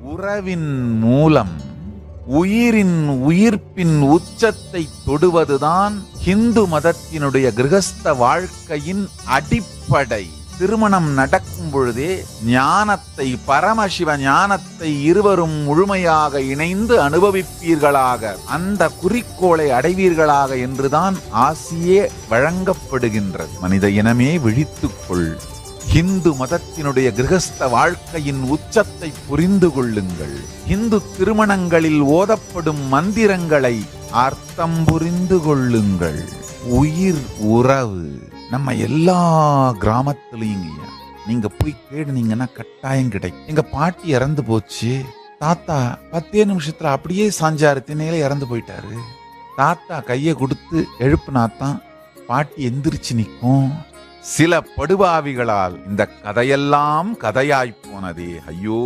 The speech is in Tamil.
உறவின் மூலம் உயிரின் உயிர்ப்பின் உச்சத்தை தொடுவதுதான் ஹிந்து மதத்தினுடைய கிரகஸ்த வாழ்க்கையின் அடிப்படை. திருமணம் நடக்கும் பொழுதே ஞானத்தை, பரமசிவ ஞானத்தை இருவரும் முழுமையாக இணைந்து அனுபவிப்பீர்களாக, அந்த குறிக்கோளை அடைவீர்களாக என்றுதான் ஆசியே வழங்கப்படுகின்றது. மனித இனமே விழித்துக்கொள். ஹிந்து மதத்தினுடைய கிரகஸ்த வாழ்க்கையின் உச்சத்தை புரிந்து கொள்ளுங்கள். இந்து திருமணங்களில் ஓதப்படும் மந்திரங்களை அர்த்தம் புரிந்து கொள்ளுங்கள். உயிர் உறவு நம்ம எல்லா கிராமத்திலையும் நீங்க போய் தேடுனீங்கன்னா கட்டாயம் கிடைக்கும். எங்க பாட்டி இறந்து போச்சு, தாத்தா 10 நிமிஷத்துல அப்படியே சாஞ்சாறு திணையில இறந்து போயிட்டாரு. தாத்தா கையை கொடுத்து எழுப்புனாத்தான் பாட்டி எந்திரிச்சு நிற்கும். சில படுபாவிகளால் இந்த கதையெல்லாம் கதையாய் போனதே. ஐயோ!